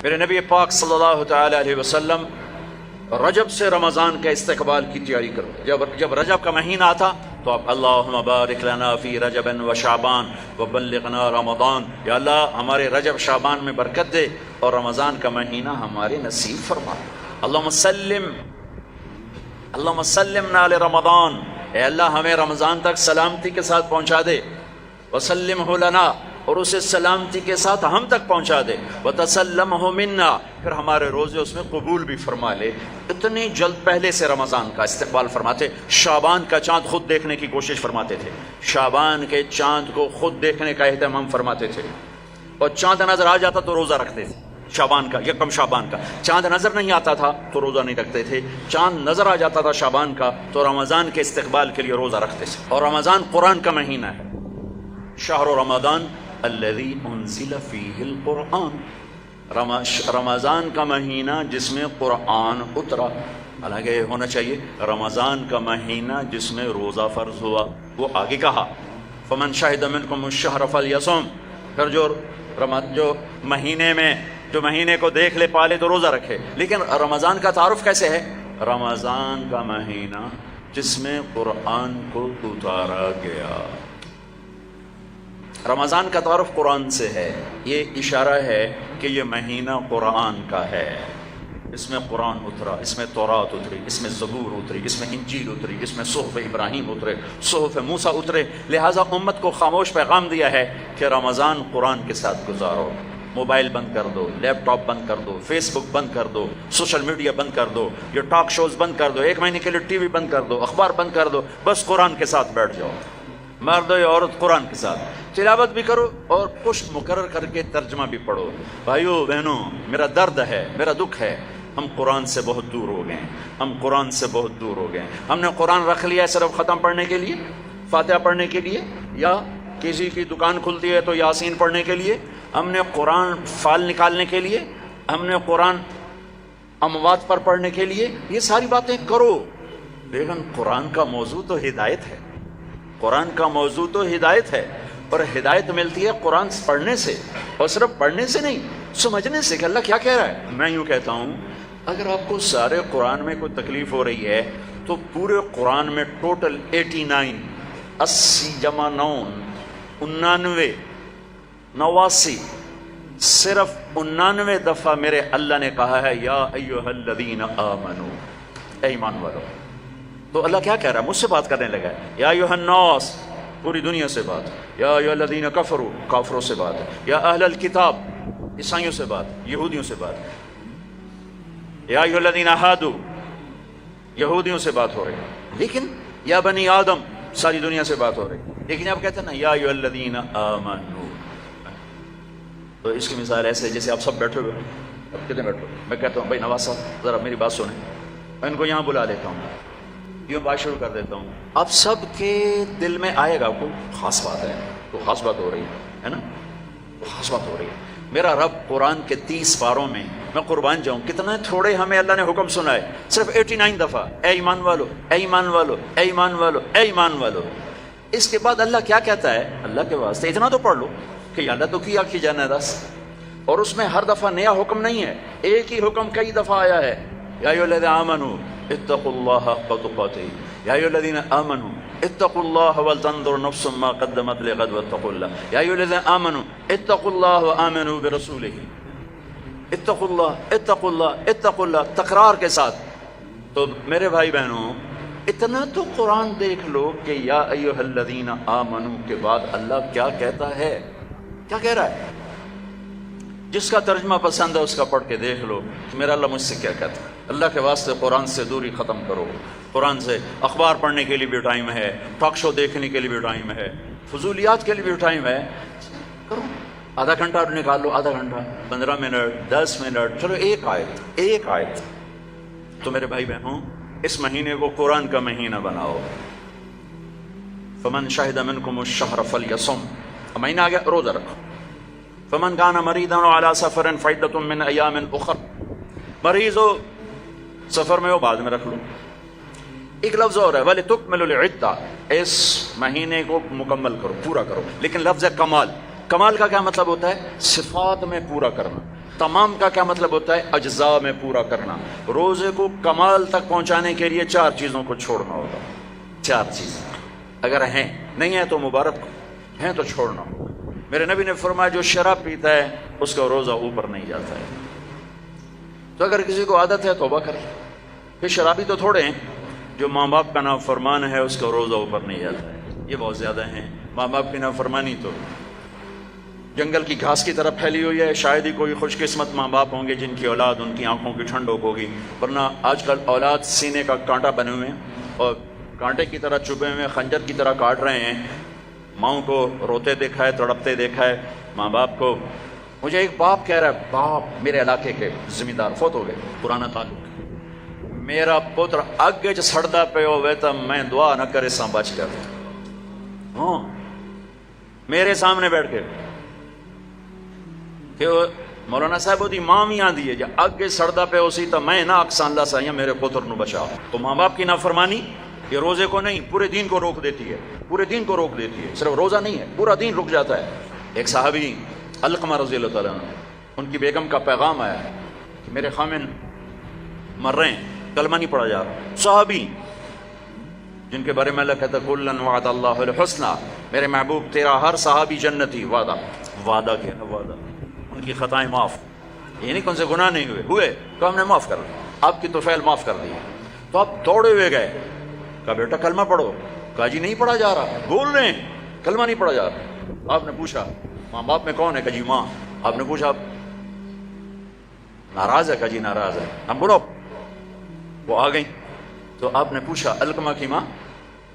میرے نبی پاک صلی اللہ تعالی علیہ وسلم رجب سے رمضان کا استقبال کی تیاری کرو. جب رجب کا مہینہ آتا تو آپ اللہم بارک لنا فی رجب و شعبان وبلغنا رمضان، یا اللہ ہمارے رجب شعبان میں برکت دے اور رمضان کا مہینہ ہمارے نصیب فرما. اللہم سلمنا لرمضان، اے اللہ ہمیں رمضان تک سلامتی کے ساتھ پہنچا دے. وسلمہ لنا، اور اسے سلامتی کے ساتھ ہم تک پہنچا دے. وتسلمہ منا، پھر ہمارے روزے اس میں قبول بھی فرما لے. اتنی جلد پہلے سے رمضان کا استقبال فرماتے. شعبان کا چاند خود دیکھنے کی کوشش فرماتے تھے، شعبان کے چاند کو خود دیکھنے کا اہتمام فرماتے تھے، اور چاند نظر آ جاتا تو روزہ رکھتے تھے. شعبان کا یکم شعبان کا چاند نظر نہیں آتا تھا تو روزہ نہیں رکھتے تھے، چاند نظر آ جاتا تھا شعبان کا تو رمضان کے استقبال کے لیے روزہ رکھتے تھے. اور رمضان قرآن کا مہینہ ہے. شہر رمضان الذی انزل فیہ القرآن، رمضان کا مہینہ جس میں قرآن اترا. حالانکہ ہونا چاہیے رمضان کا مہینہ جس میں روزہ فرض ہوا. وہ آگے کہا فمن شہد منکم الشہر فلیصم، پھر جو مہینے کو دیکھ لے پالے تو روزہ رکھے. لیکن رمضان کا تعارف کیسے ہے؟ رمضان کا مہینہ جس میں قرآن کو اتارا گیا. رمضان کا تعارف قرآن سے ہے. یہ اشارہ ہے کہ یہ مہینہ قرآن کا ہے. اس میں قرآن اترا، اس میں تورات اتری، اس میں زبور اتری، اس میں انجیل اتری، اس میں صحف ابراہیم اترے، صحف موسیٰ اترے. لہٰذا امت کو خاموش پیغام دیا ہے کہ رمضان قرآن کے ساتھ گزارو. موبائل بند کر دو، لیپ ٹاپ بند کر دو، فیس بک بند کر دو، سوشل میڈیا بند کر دو، یہ ٹاک شوز بند کر دو، 1 مہینے کے لیے ٹی وی بند کر دو، اخبار بند کر دو. بس قرآن کے ساتھ بیٹھ جاؤ. مرد یا عورت قرآن کے ساتھ تلاوت بھی کرو اور پشت مقرر کر کے ترجمہ بھی پڑھو. بھائیو بہنوں، میرا درد ہے، میرا دکھ ہے، ہم قرآن سے بہت دور ہو گئے. ہم قرآن سے بہت دور ہو گئے. ہم نے قرآن رکھ لیا ہے صرف ختم پڑھنے کے لیے، فاتحہ پڑھنے کے لیے، یا کسی کی دکان کھلتی ہے تو یاسین پڑھنے کے لیے. ہم نے قرآن فال نکالنے کے لیے، ہم نے قرآن اموات پر پڑھنے کے لیے. یہ ساری باتیں کرو، لیکن قرآن کا موضوع تو ہدایت ہے. قرآن کا موضوع تو ہدایت ہے، اور ہدایت ملتی ہے قرآن پڑھنے سے، اور صرف پڑھنے سے نہیں، سمجھنے سے کہ اللہ کیا کہہ رہا ہے. میں یوں کہتا ہوں، اگر آپ کو سارے قرآن میں کوئی تکلیف ہو رہی ہے تو پورے قرآن میں ٹوٹل 89 80 جمع 9 89 صرف 99 دفعہ میرے اللہ نے کہا ہے یا ایھا الذین آمنو، اے ایمان والو. تو اللہ کیا کہہ رہا ہے؟ مجھ سے بات کرنے لگا ہے. یا ایھا الناس، پوری دنیا سے بات. یا ایھا الذین کفروا، کافروں سے بات. یا اہل الکتاب، عیسائیوں سے بات، یہودیوں سے بات. یا ایھا الذین ہادوا، یہودیوں سے بات ہو رہی ہے. لیکن یا بنی آدم، ساری دنیا سے بات ہو رہی ہے. لیکن آپ کہتے ہیں نا یا ایھا الذین آمنو. تو اس کی مثال ایسے جیسے آپ سب بیٹھے ہوئے ہیں. اب کتنے بیٹھے؟ میں کہتا ہوں بھائی نواز صاحب ذرا میری بات سنیں. میں ان کو یہاں بلا لیتا ہوں، یوں بات شروع کر دیتا ہوں. آپ سب کے دل میں آئے گا کوئی خاص بات ہے، کوئی خاص بات ہو رہی ہے نا، کوئی خاص بات ہو رہی ہے. میرا رب قرآن کے 30 پاروں میں، میں قربان جاؤں کتنے تھوڑے ہمیں اللہ نے حکم سنا ہے، صرف 89 دفعہ اے ایمان والو، اے ایمان والو، اے ایمان والو، اے ایمان والو. اس کے بعد اللہ کیا کہتا ہے؟ اللہ کے واسطے اتنا تو پڑھ لو کہ اللہ تو کیا کی جانا دس. اور اس میں ہر دفعہ نیا حکم نہیں ہے، ایک ہی حکم کئی دفعہ آیا ہے. یا ایھا الذین آمنوا اتقوا اللہ حق تقاتہ، یا ایھا الذین آمنوا اتقوا اللہ ولتنظر نفس ما قدمت لغد واتقوا اللہ. یا ایھا الذین آمنوا اتقوا اللہ وآمنوا برسولہ. اتقوا اللہ، اتقوا اللہ، اتقوا اللہ، تکرار کے ساتھ. تو میرے بھائی بہنوں، اتنا تو قرآن دیکھ لو کہ یا ایھا الذین آمنوا کے بعد اللہ کیا کہتا ہے، کیا کہہ رہا ہے. جس کا ترجمہ پسند ہے اس کا پڑھ کے دیکھ لو کہ میرا اللہ مجھ سے کیا کہتا ہے. اللہ کے واسطے قرآن سے دوری ختم کرو. قرآن سے اخبار پڑھنے کے لیے بھی ٹائم ہے، ٹاک شو دیکھنے کے لیے بھی ٹائم ہے، فضولیات کے لیے بھی ٹائم ہے. کرو، آدھا گھنٹہ نکال لو، آدھا گھنٹہ، 15 منٹ، 10 منٹ، چلو ایک آیت. تو میرے بھائی بہنوں، اس مہینے کو قرآن کا مہینہ بناؤ. فمن شہد منکم الشہر فلیصم، مہینہ آ گیا، روزہ رکھو. فمن کان مریضا علی سفر فعدۃ من ایام اخر، مریض ہو سفر میں ہو بعد میں رکھ لو. ایک لفظ اور ہے وَلِتُكْمِلُوا الْعِدَّةَ، اس مہینے کو مکمل کرو، پورا کرو. لیکن لفظ ہے کمال. کمال کا کیا مطلب ہوتا ہے؟ صفات میں پورا کرنا. تمام کا کیا مطلب ہوتا ہے؟ اجزاء میں پورا کرنا. روزے کو کمال تک پہنچانے کے لیے 4 چیزوں کو چھوڑنا ہوگا. 4 چیزیں اگر ہیں، نہیں ہیں تو مبارک، ہیں تو چھوڑنا ہوگا. میرے نبی نے فرمایا جو شراب پیتا ہے اس کا روزہ اوپر نہیں جاتا ہے. تو اگر کسی کو عادت ہے توبہ کرے. پھر شرابی تو تھوڑے ہیں، جو ماں باپ کا نافرمان ہے اس کا روزہ اوپر نہیں جاتا ہے. یہ بہت زیادہ ہیں. ماں باپ کی نافرمانی تو جنگل کی گھاس کی طرح پھیلی ہوئی ہے. شاید ہی کوئی خوش قسمت ماں باپ ہوں گے جن کی اولاد ان کی آنکھوں کی ٹھنڈک ہوگی، ورنہ آج کل اولاد سینے کا کانٹا بنے ہوئے ہیں اور کانٹے کی طرح چبھے ہوئے خنجر کی طرح کاٹ رہے ہیں. ماؤں کو روتے دیکھا ہے، تڑپتے دیکھا ہے. ماں باپ کو، مجھے ایک باپ کہہ رہا ہے، باپ میرے علاقے کے زمیندار فوت ہو گئے، پرانا تعلق، میرا پتر اگے چ سڑدا پہ ہوئے تو میں دعا نہ کرے سا بچ کر. ہاں میرے سامنے بیٹھ کے کہ مولانا صاحب وہ دی ماں بھی آندھی ہے جا اگے سڑدا پہ اسی تو میں نہ اکسان اللہ سائیں میرے پتر نو بچا. تو ماں باپ کی نافرمانی یہ روزے کو نہیں پورے دین کو روک دیتی ہے. پورے دین کو روک دیتی ہے. صرف روزہ نہیں ہے، پورا دین رک جاتا ہے. ایک صحابی علقمہ رضی اللہ تعالیٰ عنہ، ان کی بیگم کا پیغام آیا ہے کہ میرے خامن مر رہے ہیں، کلمہ نہیں پڑھا جا رہا. صحابی جن کے بارے میں اللہ کہتا ہے کلن وعد اللہ الحسنى، میرے محبوب تیرا ہر صحابی جنتی. وعدہ کیا ہے؟ وعدہ. ان کی خطائیں معاف، یہ نہیں کہ ان سے گناہ نہیں ہوئے تو ہم نے معاف کر دیا، آپ کی توفیل معاف کر دی. تو آپ دوڑے ہوئے گئے، کہا بیٹا کلمہ پڑھو. کہا جی نہیں پڑھا جا رہا، بول رہے ہیں کلمہ نہیں پڑھا جا رہا. آپ نے پوچھا ماں باپ میں کون ہے؟ کہا جی ماں. آپ نے پوچھا ناراض ہے؟ کہا جی ناراض ہے. ہم بولو وہ آ گئیں. تو آپ نے پوچھا علقمہ کی ماں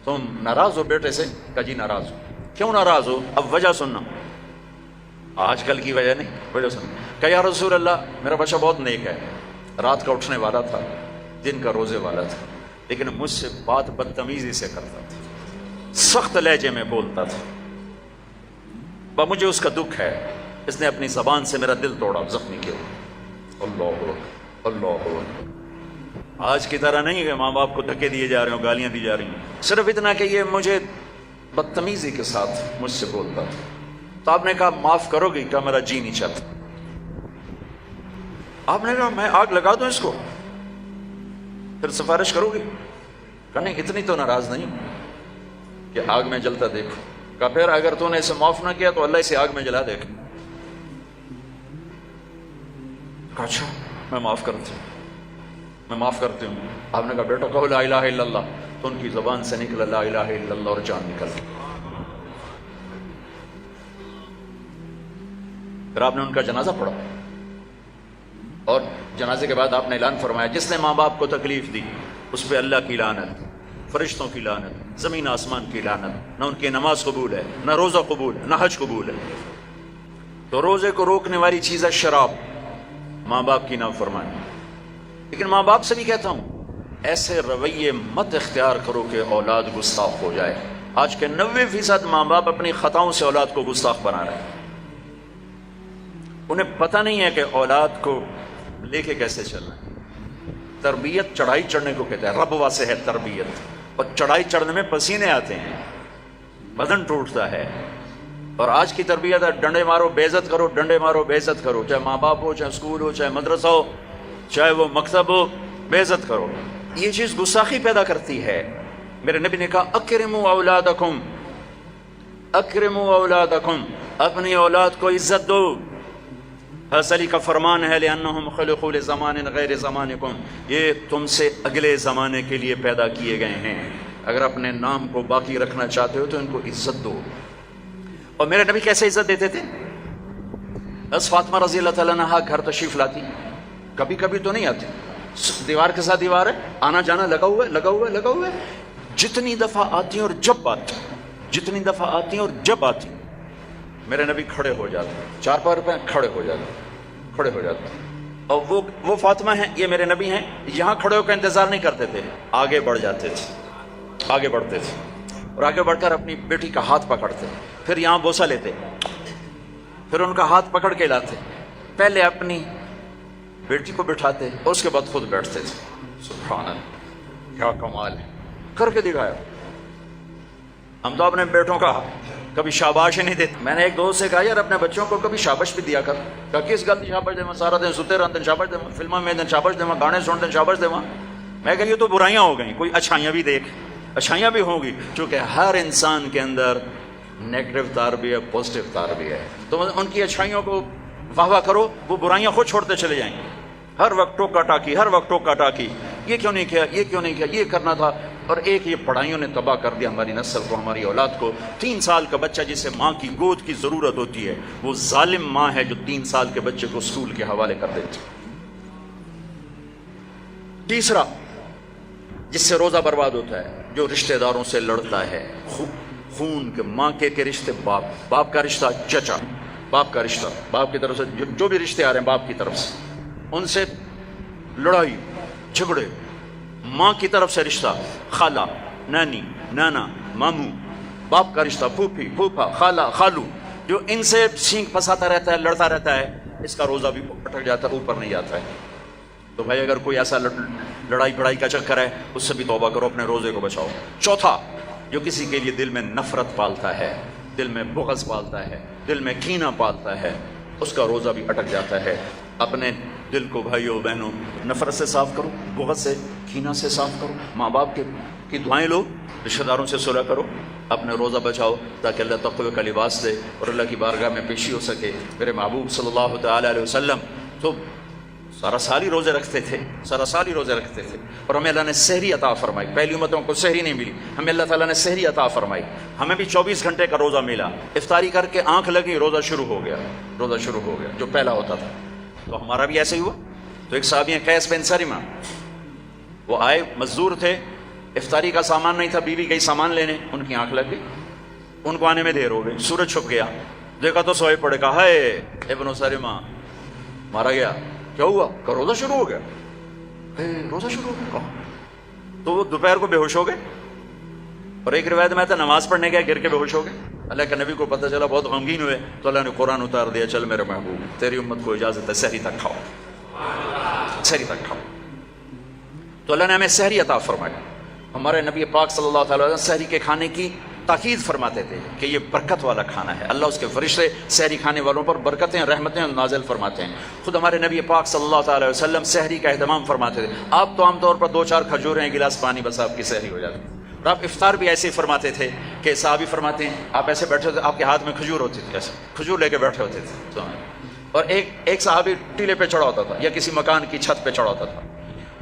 تم ناراض ہو بیٹے سے؟ کہا جی ناراض ہو. کیوں ناراض ہو؟ اب وجہ سننا، آج کل کی وجہ نہیں، وجہ سننا. کہا یا رسول اللہ میرا بچہ بہت نیک ہے، رات کا اٹھنے والا تھا، دن کا روزے والا تھا، لیکن مجھ سے بات بدتمیزی سے کرتا تھا، سخت لہجے میں بولتا تھا. مجھے اس کا دکھ ہے، اس نے اپنی زبان سے میرا دل توڑا، زخمی کیا. اللہ اللہ. آج کی طرح نہیں کہ ماں باپ کو دھکے دیے جا رہے ہوں، گالیاں دی جا رہی ہیں، صرف اتنا کہ یہ مجھے بدتمیزی کے ساتھ مجھ سے بولتا تھا. تو آپ نے کہا معاف کرو گی؟ کہا میرا جی نہیں چاہتا. آپ نے کہا میں آگ لگا دوں اس کو، پھر سفارش کرو گی؟ کہا نہیں اتنی تو ناراض نہیں کہ آگ میں جلتا دیکھو. کہا پھر اگر تو نے اسے معاف نہ کیا تو اللہ اسے آگ میں جلا دے گا. کہا اچھا میں معاف کرتی ہوں، میں معاف کرتی ہوں. آپ نے کہا بیٹا کہو لا الہ الا اللہ. تو ان کی زبان سے نکلا لا الہ الا اللہ اور جان نکل گئی. پھر آپ نے ان کا جنازہ پڑھا اور جنازے کے بعد آپ نے اعلان فرمایا جس نے ماں باپ کو تکلیف دی اس پہ اللہ کی لعنت، فرشتوں کی لعنت، زمین آسمان کی لعنت. نہ ان کی نماز قبول ہے، نہ روزہ قبول ہے، نہ حج قبول ہے. تو روزے کو روکنے والی چیز ہے شراب، ماں باپ کی نافرمانی. لیکن ماں باپ سے بھی کہتا ہوں ایسے رویے مت اختیار کرو کہ اولاد گستاخ ہو جائے. آج کے 90% ماں باپ اپنی خطاؤں سے اولاد کو گستاخ بنا رہے ہیں. انہیں پتہ نہیں ہے کہ اولاد کو لے کے کیسے چلنا ہے. تربیت چڑھائی چڑھنے کو کہتے ہیں، رب واسے ہے تربیت. اور چڑھائی چڑھنے میں پسینے آتے ہیں، بدن ٹوٹتا ہے. اور آج کی تربیت ہے ڈنڈے مارو بے عزت کرو، ڈنڈے مارو بے عزت کرو، چاہے ماں باپ ہو، چاہے اسکول ہو، چاہے مدرسہ ہو، چاہے وہ مکتب ہو، بے عزت کرو. یہ چیز گستاخی پیدا کرتی ہے. میرے نبی نے کہا اکرموا اولادکم، اکرموا اولادکم، اپنی اولاد کو عزت دو. حضرت علی کا فرمان ہے لأنہم خلقوا لزمان غیر زمانکم، یہ تم سے اگلے زمانے کے لیے پیدا کیے گئے ہیں. اگر اپنے نام کو باقی رکھنا چاہتے ہو تو ان کو عزت دو. اور میرے نبی کیسے عزت دیتے تھے؟ بس فاطمہ رضی اللہ تعالیٰ عنہا گھر تشریف لاتی، کبھی کبھی تو نہیں آتی، دیوار کے ساتھ دیوار ہے، آنا جانا لگا ہوا ہے، لگا ہوا ہے، لگا ہوا ہے. جتنی دفعہ آتی ہیں اور جب آتی، جتنی دفعہ آتی ہیں اور جب آتی، میرے نبی کھڑے ہو جاتے، چار پار پہ کھڑے ہو جاتے، کھڑے ہو جاتے. اور وہ فاطمہ ہیں، یہ میرے نبی ہیں، یہاں کھڑے ہو کر انتظار نہیں کرتے تھے، آگے بڑھ جاتے تھے، آگے بڑھتے تھے اور آگے بڑھ کر اپنی بیٹی کا ہاتھ پکڑتے، پھر یہاں بوسہ لیتے، پھر ان کا ہاتھ پکڑ کے لاتے، پہلے اپنی بیٹی کو بٹھاتے اور اس کے بعد خود بیٹھتے تھے. سبحان اللہ، کیا کمال ہے، کر کے دکھایا. ہم تو اپنے بیٹوں کا کبھی شاباش ہی نہیں دیتے. میں نے ایک دوست سے کہا یار اپنے بچوں کو کبھی شاباش بھی دیا کر. کہا کس گل کی شاباش دے سارا دن ستے رہتے شاباش دے فلموں میں شاباش دے گانے سنتے شاباش دے. میں کہ یہ تو برائیاں ہو گئیں, کوئی اچھائیاں بھی دیکھ. اچھائیاں بھی ہوں گی, چونکہ ہر انسان کے اندر نیگیٹو تار بھی ہے, پازیٹیو تار بھی ہے. تو ان کی اچھائیوں کو واہ واہ کرو, وہ برائیاں خود چھوڑتے چلے جائیں گے. ہر وقت ٹوکا ٹاکی, ہر وقت ٹوکا ٹاکی, یہ کیوں نہیں کیا, یہ کیوں نہیں کیا, یہ کرنا تھا. اور ایک یہ پڑھائیوں نے تباہ کر دیا ہماری نسل کو, ہماری اولاد کو. 3 سال کا بچہ جسے ماں کی گود کی ضرورت ہوتی ہے, وہ ظالم ماں ہے جو 3 سال کے بچے کو اسکول کے حوالے کر دیتی. تیسرا جس سے روزہ برباد ہوتا ہے, جو رشتہ داروں سے لڑتا ہے, خون کے ماں کے رشتے, باپ کا رشتہ, چچا باپ کا رشتہ, باپ کی طرف سے جو بھی رشتے آ رہے ہیں باپ کی طرف سے, ان سے لڑائی جھگڑے. ماں کی طرف سے رشتہ, خالہ, نانی, نانا, ماموں, باپ کا رشتہ, پھوپھی, پھوپھا, خالہ, خالو, جو ان سے سینگ پھنساتا رہتا ہے, لڑتا رہتا ہے, اس کا روزہ بھی اٹک جاتا ہے, اوپر نہیں جاتا ہے. تو بھائی اگر کوئی ایسا لڑائی بڑائی کا چکر ہے, اس سے بھی توبہ کرو, اپنے روزے کو بچاؤ. چوتھا, جو کسی کے لیے دل میں نفرت پالتا ہے, دل میں بغض پالتا ہے, دل میں کینہ پالتا ہے, اس کا روزہ بھی اٹک جاتا ہے. اپنے دل کو بھائیوں بہنوں نفرت سے صاف کرو, بغض سے, کینہ سے صاف کرو. ماں باپ کی دعائیں لو, رشتہ داروں سے صلح کرو, اپنے روزہ بچاؤ, تاکہ اللہ تقوی کا لباس دے اور اللہ کی بارگاہ میں پیشی ہو سکے. میرے محبوب صلی اللہ تعالی علیہ وسلم تو سارا سال ہی روزے رکھتے تھے, سارا سال ہی روزے رکھتے تھے. اور ہمیں اللہ نے سحری عطا فرمائی. پہلی امتوں کو سحری نہیں ملی, ہمیں اللہ تعالیٰ نے سحری عطا فرمائی. ہمیں بھی 24 گھنٹے کا روزہ ملا. افطاری کر کے آنکھ لگی, روزہ شروع ہو گیا, روزہ شروع ہو گیا, جو پہلا ہوتا تھا. تو ہمارا بھی ایسے ہی ہوا. تو ایک صحابی ہیں قیس بن سرمہ, وہ آئے, مزدور تھے, افطاری کا سامان نہیں تھا, بیوی گئی سامان لینے, ان کی آنکھ لگ گئی, ان کو آنے میں دیر ہو گئی. سورج چھپ گیا, دیکھا تو سوئے پڑے, کہا ہے ابن سرمہ مارا گیا. کیا ہوا؟ کہ روزہ شروع ہو گیا. روزہ شروع ہو گیا. تو وہ دوپہر کو بے ہوش ہو گئے, اور ایک روایت میں تھا نماز پڑھنے گیا, گر کے بے ہوش ہو گئے. اللہ کے نبی کو پتہ چلا, بہت غمگین ہوئے, تو اللہ نے قرآن اتار دیا, چل میرے محبوب تیری امت کو اجازت ہے سحری تک کھاؤ, سحری تک کھاؤ. تو اللہ نے ہمیں سحری عطا فرمائی. ہمارے نبی پاک صلی اللہ تعالی وسلم سحری کے کھانے کی تاکید فرماتے تھے کہ یہ برکت والا کھانا ہے. اللہ اس کے فرشتے سحری کھانے والوں پر برکتیں, رحمتیں نازل فرماتے ہیں. خود ہمارے نبی پاک صلی اللہ تعالی وسلم سحری کا اہتمام فرماتے تھے. آپ تو عام طور پر 2-4 کھجوریں, ایک گلاس پانی, بس آپ کی سحری ہو جاتی. اور آپ افطار بھی ایسے ہی فرماتے تھے کہ صحابی فرماتے ہیں آپ ایسے بیٹھے ہوتے, آپ کے ہاتھ میں کھجور ہوتی تھی, ایسے کھجور لے کے بیٹھے ہوتے تھے. اور ایک صحابی ٹیلے پہ چڑھا ہوتا تھا یا کسی مکان کی چھت پہ چڑھا ہوتا تھا,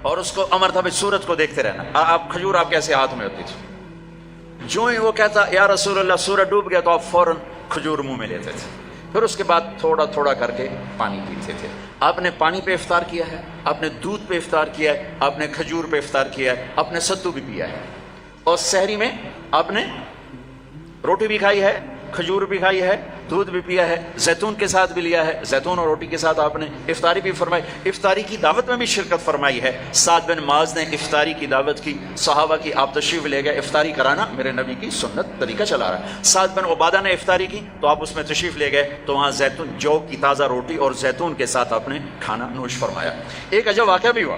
اور اس کو امر تھا بھائی سورج کو دیکھتے رہنا. آپ کھجور آپ کیسے ہاتھ میں ہوتی تھی. جو ہی وہ کہتا یا رسول اللہ سورج ڈوب گیا, تو آپ فوراً کھجور منہ میں لیتے تھے. پھر اس کے بعد تھوڑا تھوڑا کر کے پانی پیتے تھے. آپ نے پانی پہ افطار کیا ہے, آپ نے دودھ پہ افطار کیا ہے, آپ نے کھجور پہ افطار کیا ہے, آپ نے ستو بھی پیا ہے. اور سحری میں آپ نے روٹی بھی کھائی ہے, کھجور بھی کھائی ہے, دودھ بھی پیا ہے, زیتون کے ساتھ بھی لیا ہے, زیتون اور روٹی کے ساتھ آپ نے افطاری بھی فرمائی. افطاری کی دعوت میں بھی شرکت فرمائی ہے. سعد بن معاذ نے افطاری کی دعوت کی, صحابہ کی, آپ تشریف لے گئے. افطاری کرانا میرے نبی کی سنت طریقہ چلا رہا ہے. سعد بن عبادہ نے افطاری کی, تو آپ اس میں تشریف لے گئے, تو وہاں زیتون, جو کی تازہ روٹی اور زیتون کے ساتھ آپ نے کھانا نوش فرمایا. ایک عجب واقعہ بھی ہوا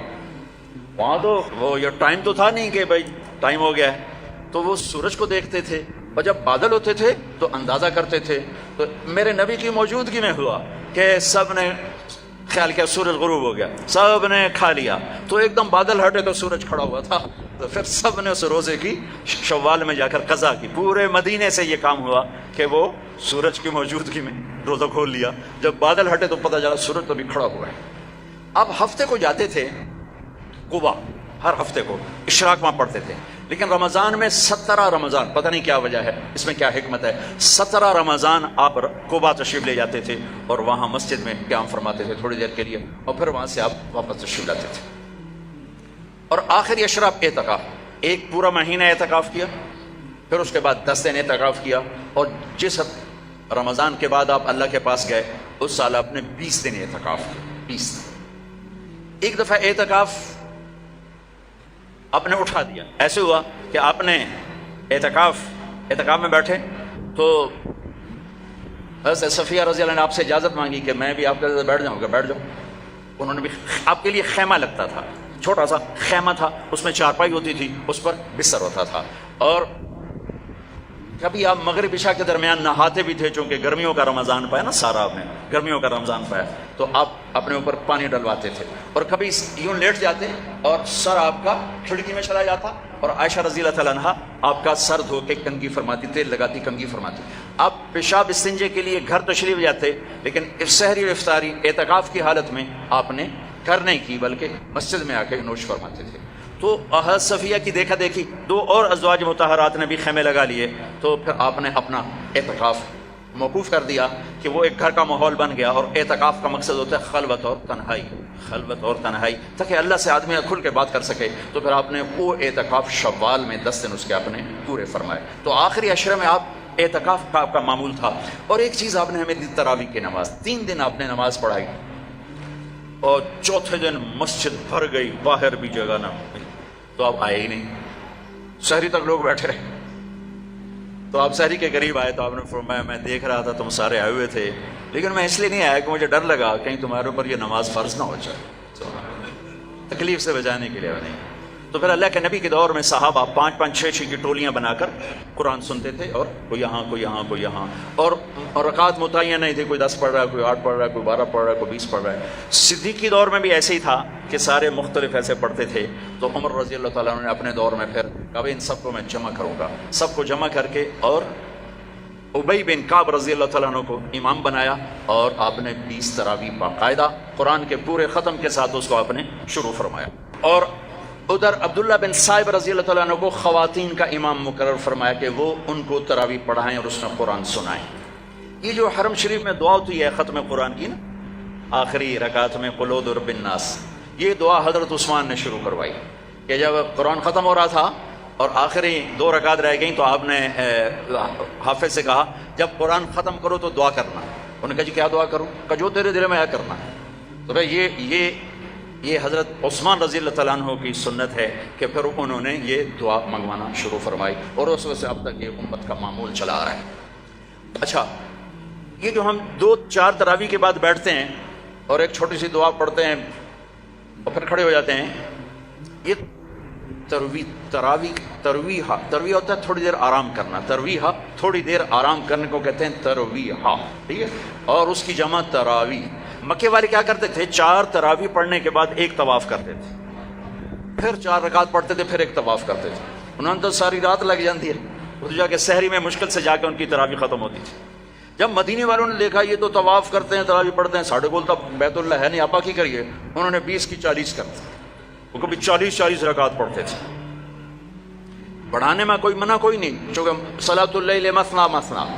وہاں. تو وہ یہ ٹائم تو تھا نہیں کہ بھائی ٹائم ہو گیا ہے, تو وہ سورج کو دیکھتے تھے, اور جب بادل ہوتے تھے تو اندازہ کرتے تھے. تو میرے نبی کی موجودگی میں ہوا کہ سب نے خیال کیا سورج غروب ہو گیا, سب نے کھا لیا, تو ایک دم بادل ہٹے تو سورج کھڑا ہوا تھا. تو پھر سب نے اس روزے کی شوال میں جا کر قضا کی. پورے مدینے سے یہ کام ہوا کہ وہ سورج کی موجودگی میں روزہ کھول لیا. جب بادل ہٹے تو پتہ چلا سورج تو بھی کھڑا ہوا ہے. اب ہفتے کو جاتے تھے قبا, ہر ہفتے کو اشراق وہاں پڑھتے تھے. لیکن رمضان میں 17 رمضان, پتہ نہیں کیا وجہ ہے, اس میں کیا حکمت ہے, 17 رمضان آپ قبا تشریف لے جاتے تھے, اور وہاں مسجد میں قیام فرماتے تھے تھوڑی دیر کے لیے, اور پھر وہاں سے آپ واپس تشریف لاتے تھے. اور آخری اشراف اعتکاف, ایک پورا مہینہ اعتکاف کیا, پھر اس کے بعد 10 دن اعتکاف کیا. اور جس رمضان کے بعد آپ اللہ کے پاس گئے, اس سال آپ نے 20 دن اعتکاف کیا. 20 دن. ایک دفعہ اعتکاف آپ نے اٹھا دیا. ایسے ہوا کہ آپ نے اعتکاف میں بیٹھے, تو حضرت صفیہ رضی اللہ عنہ نے آپ سے اجازت مانگی کہ میں بھی آپ کے ساتھ بیٹھ جاؤں گا. بیٹھ جاؤ. انہوں نے بھی, آپ کے لیے خیمہ لگتا تھا, چھوٹا سا خیمہ تھا, اس میں چارپائی ہوتی تھی, اس پر بستر ہوتا تھا, اور کبھی آپ مغرب عشاء کے درمیان نہاتے بھی تھے، چونکہ گرمیوں کا رمضان پایا نا، سارا میں گرمیوں کا رمضان پایا، تو آپ اپنے اوپر پانی ڈلواتے تھے، اور کبھی یوں لیٹ جاتے اور سر آپ کا کھڑکی میں چلا جاتا، اور عائشہ رضی اللہ تعالیٰ عنہا آپ کا سر دھو کے کنگھی فرماتی، تیل لگاتی کنگھی فرماتی۔ آپ پیشاب استنجے کے لیے گھر تشریف جاتے، لیکن سحری اور افطاری اعتکاف کی حالت میں آپ نے گھر نہیں کی، بلکہ مسجد میں آ کے نوش فرماتے تھے۔ تو حضرت صفیہ کی دیکھا دیکھی 2 اور ازواج مطہرات نے بھی خیمے لگا لیے، تو پھر آپ نے اپنا اعتکاف موقوف کر دیا کہ وہ ایک گھر کا ماحول بن گیا، اور اعتکاف کا مقصد ہوتا ہے خلوت اور تنہائی، خلوت اور تنہائی، تاکہ اللہ سے آدمی کھل کے بات کر سکے۔ تو پھر آپ نے وہ اعتکاف شوال میں 10 دن اس کے آپ نے پورے فرمائے۔ تو آخری عشرے میں آپ اعتکاف کا آپ کا معمول تھا۔ اور ایک چیز آپ نے ہمیں دی، تراویح کی نماز، 3 دن آپ نے نماز پڑھائی، اور چوتھے دن مسجد بھر گئی، باہر بھی جگہ نہ ملی، تو آپ آئے ہی نہیں، شہری تک لوگ بیٹھے رہے۔ تو آپ شہری کے قریب آئے تو آپ نے فرمایا میں دیکھ رہا تھا تم سارے آئے ہوئے تھے، لیکن میں اس لیے نہیں آیا کہ مجھے ڈر لگا کہیں تمہارے اوپر یہ نماز فرض نہ ہو جائے، تو تکلیف سے بچانے کے لیے نہیں۔ تو پھر اللہ کے نبی کے دور میں صحابہ 5-5 6-6 کی ٹولیاں بنا کر قرآن سنتے تھے، اور کوئی یہاں کوئی یہاں کوئی یہاں، اور رکعت متعین نہیں تھی، کوئی 10 پڑھ رہا ہے، کوئی 8 پڑھ رہا ہے، کوئی 12 پڑھ رہا ہے، کوئی 20 پڑھ رہا ہے۔ صدیق کے دور میں بھی ایسے ہی تھا کہ سارے مختلف ایسے پڑھتے تھے۔ تو عمر رضی اللہ تعالیٰ عنہ نے اپنے دور میں پھر کہا ان سب کو میں جمع کروں گا، سب کو جمع کر کے، اور ابی بن کعب رضی اللہ تعالیٰ عنہ کو امام بنایا، اور آپ نے 20 تراویح باقاعدہ قرآن کے پورے ختم کے ساتھ اس کو آپ نے شروع فرمایا۔ اور ادھر عبداللہ بن صائب رضی اللہ تعالیٰ عنہ کو خواتین کا امام مقرر فرمایا کہ وہ ان کو تراویح پڑھائیں اور اس میں قرآن سنائیں۔ یہ جو حرم شریف میں دعا ہوتی ہے ختم قرآن کی نا، آخری رکعت میں قل اعوذ برب الناس، یہ دعا حضرت عثمان نے شروع کروائی کہ جب قرآن ختم ہو رہا تھا اور آخری 2 رکعت رہ گئیں، تو آپ نے حافظ سے کہا جب قرآن ختم کرو تو دعا کرنا۔ انہوں نے کہا جی کیا دعا کروں؟ کہ جو تیرے دل میں آیا کرنا۔ تو بھائی یہ حضرت عثمان رضی اللہ تعالیٰ عنہ کی سنت ہے کہ پھر انہوں نے یہ دعا منگوانا شروع فرمائی، اور اس وقت سے اب تک یہ امت کا معمول چلا آ رہا ہے۔ اچھا، یہ جو ہم 2-4 تراویح کے بعد بیٹھتے ہیں اور ایک چھوٹی سی دعا پڑھتے ہیں اور پھر کھڑے ہو جاتے ہیں، یہ ترویحہ ہوتا ہے تھوڑی دیر آرام کرنا، ترویحہ تھوڑی دیر آرام کرنے کو کہتے ہیں ترویحہ، ٹھیک ہے؟ اور اس کی جمع تراویح۔ مکے والے کیا کرتے تھے؟ 4 تراویح پڑھنے کے بعد ایک طواف کرتے تھے، پھر 4 رکعت پڑھتے تھے، پھر ایک طواف کرتے تھے۔ انہوں نے تو ساری رات لگ جاتی ہے، تو جا کے سحری میں مشکل سے جا کے ان کی تراویح ختم ہوتی تھی۔ جب مدینے والوں نے دیکھا یہ تو طواف کرتے ہیں، تراویح پڑھتے ہیں، ساڑھے کول تو بیت اللہ ہے نہیں، آپا کی کریے، انہوں نے 20 کی 40 کر دی، وہ کبھی 40 رکعت پڑھتے تھے۔ بڑھانے میں کوئی منع کوئی نہیں، چونکہ صلاۃ اللیل مثنی مثنی،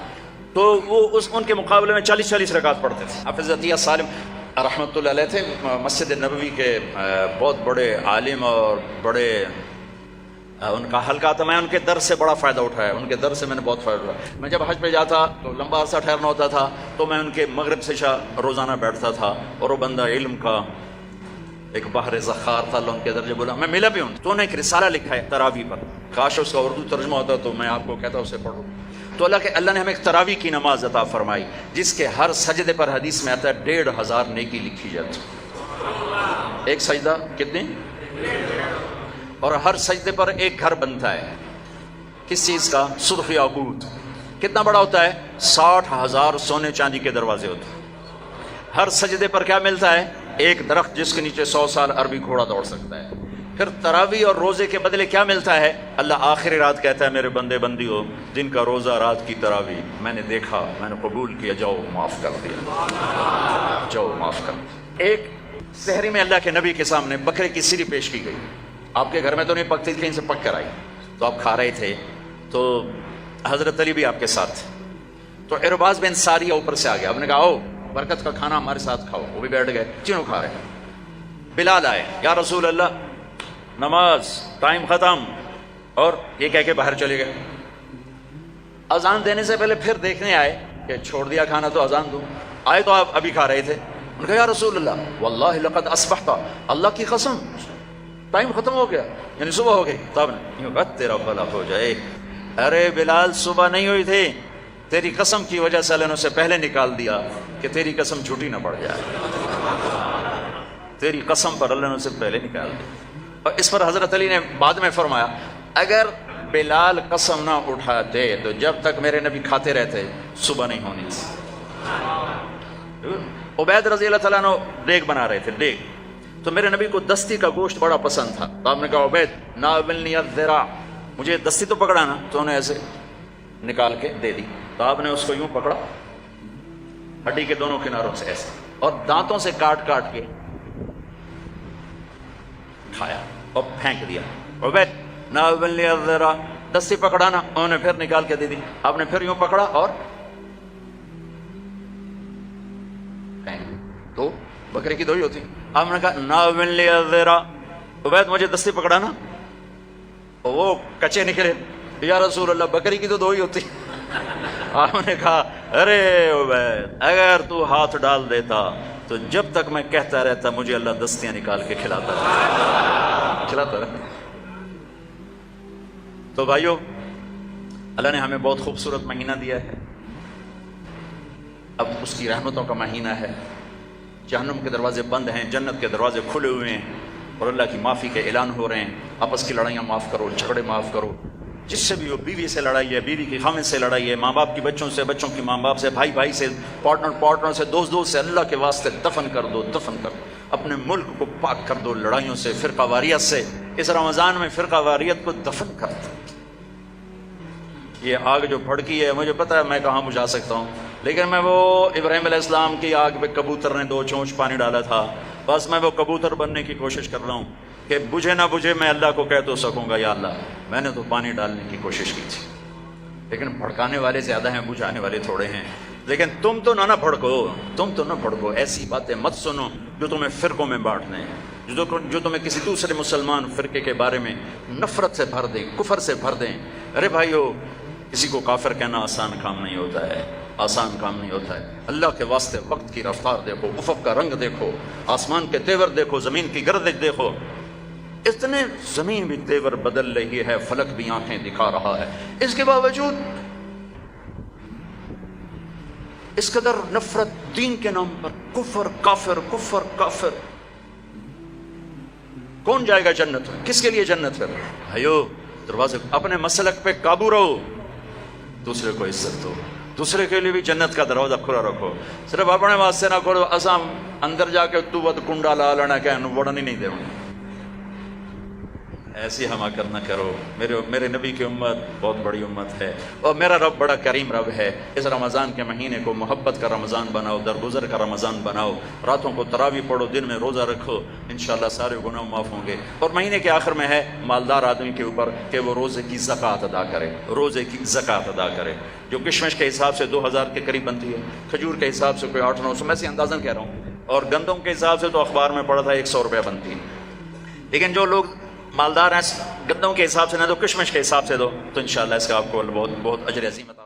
تو وہ ان کے مقابلے میں 40 رکعت پڑھتے تھے۔ حافظ عطیہ سالم رحمۃ اللہ علیہ تھے، مسجد نبوی کے بہت بڑے عالم اور بڑے، ان کا حلقہ تھا، میں ان کے درس سے بڑا فائدہ اٹھایا، ان کے درس سے میں نے بہت فائدہ اٹھایا۔ میں جب حج پہ جاتا تو لمبا عرصہ ٹھہرنا ہوتا تھا، تو میں ان کے مغرب سے عشاء روزانہ بیٹھتا تھا، اور وہ بندہ علم کا ایک بحر ذخار تھا، اللہ ان کے درجے بولا، میں ملا بھی ہوں۔ تو انہوں نے ایک رسالہ لکھا ہے تراویح پر، کاش اس کا اردو ترجمہ ہوتا تو میں آپ کو کہتا اسے پڑھو۔ تو اللہ نے ہمیں ایک تراویح کی نماز عطا فرمائی، جس کے ہر سجدے پر حدیث میں آتا ہے 1500 نیکی لکھی جاتی۔ ایک سجدہ کتنے؟ اور ہر سجدے پر ایک گھر بنتا ہے، کس چیز کا؟ سرخ یاقوت۔ کتنا بڑا ہوتا ہے؟ 60,000 سونے چاندی کے دروازے ہوتے ہیں۔ ہر سجدے پر کیا ملتا ہے؟ ایک درخت جس کے نیچے 100 سال عربی گھوڑا دوڑ سکتا ہے۔ پھر تراویح اور روزے کے بدلے کیا ملتا ہے؟ اللہ آخری رات کہتا ہے میرے بندے بندی ہو، دن کا روزہ رات کی تراویح میں نے دیکھا، میں نے قبول کیا، جاؤ معاف کر دیا، جاؤ معاف کر دیا۔ ایک سحری میں اللہ کے نبی کے سامنے بکرے کی سری پیش کی گئی، آپ کے گھر میں تو نہیں پکتی تھی، کہیں سے پک کر آئی، تو آپ کھا رہے تھے، تو حضرت علی بھی آپ کے ساتھ تھے، تو ارباز بن ساریہ اوپر سے آ گیا، آپ نے کہا آؤ برکت کا کھانا ہمارے ساتھ کھاؤ، وہ بھی بیٹھ گئے، تینوں کھا رہے۔ بلال آئے، یا رسول اللہ نماز ٹائم ختم، اور یہ کہہ کے باہر چلے گئے۔ اذان دینے سے پہلے پھر دیکھنے آئے کہ چھوڑ دیا کھانا تو اذان دو، آئے تو آپ ابھی کھا رہے تھے، انہوں نے کہا یا رسول اللہ واللہ لقد اصبحت، اللہ کی قسم ٹائم ختم ہو گیا، یعنی صبح ہو گئی۔ تو تیرا بھلا ہو جائے، ارے بلال صبح نہیں ہوئی تھی، تیری قسم کی وجہ سے اللہ نے اسے پہلے نکال دیا کہ تیری قسم جھوٹی نہ پڑ جائے، تیری قسم پر اللہ نے اسے پہلے نکال دیا۔ اور اس پر حضرت علی نے بعد میں فرمایا اگر بلال قسم نہ اٹھاتے تو جب تک میرے نبی کھاتے رہتے صبح نہیں ہونی تھی۔ عبید رضی اللہ تعالیٰ عنہ دیگ بنا رہے تھے، دیگ، تو میرے نبی کو دستی کا گوشت بڑا پسند تھا، تو آپ نے کہا عبید ناولنی الذراع، مجھے دستی تو پکڑانا، تو انہیں ایسے نکال کے دے دی، تو آپ نے اس کو یوں پکڑا ہڈی کے دونوں کناروں سے ایسے، اور دانتوں سے کاٹ کاٹ کے کھایا اور پھینک دیا۔ عبید ناولنی الذراع، دستی پکڑانا، انہوں نے پھر نکال کے دے دی، آپ نے پھر یوں پکڑا اور تو بکرے کی دو ہی ہوتی، آپ نے کہا ناولنی الذراع، عبید مجھے دستی پکڑانا، وہ کچے نکلے، یا رسول اللہ بکری کی تو دو ہی ہوتی۔ آپ نے کہا ارے عبید اگر تو ہاتھ ڈال دیتا تو جب تک میں کہتا رہتا مجھے اللہ دستیاں نکال کے کھلاتا رہتا۔ تو بھائیو، اللہ نے ہمیں بہت خوبصورت مہینہ دیا ہے، اب اس کی رحمتوں کا مہینہ ہے، جہنم کے دروازے بند ہیں، جنت کے دروازے کھلے ہوئے ہیں، اور اللہ کی معافی کے اعلان ہو رہے ہیں۔ آپس کی لڑائیاں معاف کرو، جھگڑے معاف کرو، جس سے بھی ہو، بیوی سے لڑائی ہے، بیوی کی خامد سے لڑائی ہے، ماں باپ کی بچوں سے، بچوں کی ماں باپ سے، بھائی بھائی سے، پارٹنر سے، دوست سے، اللہ کے واسطے دفن کر دو، دفن کر دو، اپنے ملک کو پاک کر دو لڑائیوں سے، فرقہ واریت سے۔ اس رمضان میں فرقہ واریت کو دفن کر دو۔ یہ آگ جو بھڑکی ہے، مجھے پتہ ہے میں کہاں بجھا سکتا ہوں، لیکن میں وہ ابراہیم علیہ السلام کی آگ پہ کبوتر نے 2 چونچ پانی ڈالا تھا، بس میں وہ کبوتر بننے کی کوشش کر رہا ہوں کہ بجھے نہ بجھے میں اللہ کو کہہ تو سکوں گا یا اللہ میں نے تو پانی ڈالنے کی کوشش کی تھی، لیکن بھڑکانے والے زیادہ ہیں، بجھانے والے تھوڑے ہیں۔ لیکن تم تو نہ بھڑکو، ایسی باتیں مت سنو جو تمہیں فرقوں میں بانٹ دیں، جو تمہیں کسی دوسرے مسلمان فرقے کے بارے میں نفرت سے بھر دیں، کفر سے بھر دیں۔ ارے بھائیو، کسی کو کافر کہنا آسان کام نہیں ہوتا ہے، آسان کام نہیں ہوتا ہے۔ اللہ کے واسطے وقت کی رفتار دیکھو، افق کا رنگ دیکھو، آسمان کے تیور دیکھو، زمین کی گردش دیکھو، اتنے زمین بھی تیور بدل رہی ہے، فلک بھی آنکھیں دکھا رہا ہے، اس کے باوجود اس قدر نفرت دین کے نام پر، کفر کافر۔ کون جائے گا جنت؟ کس کے لیے جنت ہے؟ بھائیو، دروازے اپنے مسلک پہ قابو رہو، دوسرے کو عزت دو، دوسرے کے لیے بھی جنت کا دروازہ کھلا رکھو، صرف اپنے واسطے نہ کرو اسام اندر جا کے تو ود کنڈا لا لینا کہ وڑن ہی نہیں دے، ایسی حماقت نہ کرو۔ میرے نبی کی امت بہت بڑی امت ہے، اور میرا رب بڑا کریم رب ہے۔ اس رمضان کے مہینے کو محبت کا رمضان بناؤ، درگزر کا رمضان بناؤ، راتوں کو تراویح پڑھو، دن میں روزہ رکھو، انشاءاللہ سارے گناہ معاف ہوں گے۔ اور مہینے کے آخر میں ہے مالدار آدمی کے اوپر کہ وہ روزے کی زکوٰۃ ادا کرے، روزے کی زکوٰۃ ادا کرے، جو کشمش کے حساب سے 2000 کے قریب بنتی ہے، کھجور کے حساب سے کوئی 800-900، میں سے اندازاً کہہ رہا ہوں، اور گندم کے حساب سے تو اخبار میں پڑھا تھا 100 روپیہ بنتی ہے۔ لیکن جو لوگ مالدار ہیں، گندم کے حساب سے نہ دو، کشمش کے حساب سے دو، تو انشاءاللہ اس کا آپ کو بہت اجر عظیم عطا